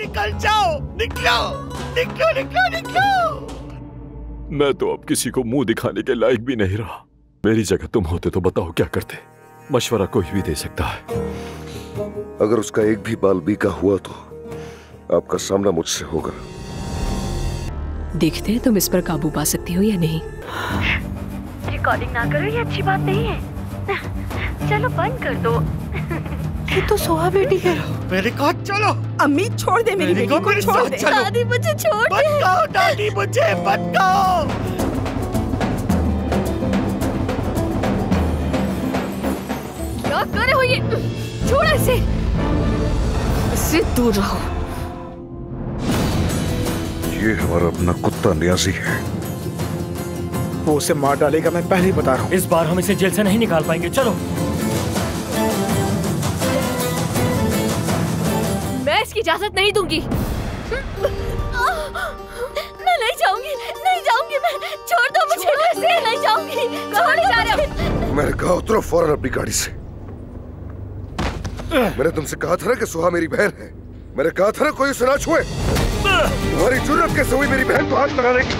निकल जाओ, निकलो निकलो निकलो निकलो। मैं तो अब किसी को मुंह दिखाने के लायक भी नहीं रहा। मेरी जगह तुम होते तो बताओ क्या करते। मशवरा कोई भी दे सकता है। अगर उसका एक भी बाल बीका हुआ तो आपका सामना मुझसे होगा। देखते हैं तुम इस पर काबू पा सकती हो या नहीं। रिकॉर्डिंग ना करो, ये अच्छी बात नहीं है। चलो बंद कर दो। ये तो सोहा बेटी है। मेरे साथ चलो। अम्मी छोड़ दे मेरी बेटी को, छोड़ दे। दादी मुझे छोड़ दे। मत कहो दादी, मुझे मत कहो। क्या कर रहे हो ये? छोड़ो इसे। इससे दूर रहो। ये हमारा अपना कुत्ता न्याजी है। वो उसे मार डालेगा, मैं पहले ही बता रहा हूँ। इस बार हम इसे जेल से नहीं निकाल पाएंगे। चलो। मैं इसकी इजाजत नहीं दूंगी। मैं नहीं जाऊंगी, नहीं जाऊंगी मैं। छोड़ दो मुझे, मैं नहीं जाऊंगी। कहाँ ले जा रहे हो? मैंने कहा उतरो फौरन अपनी गाड़ी से। मैंने तुमसे कहा था ना कि सुहा मेरी बहन है। मैंने कहा था ना कोई उसे ना छुए। तुम्हारी जुर्रत कैसे हुई मेरी बहन को हाथ लगाने की?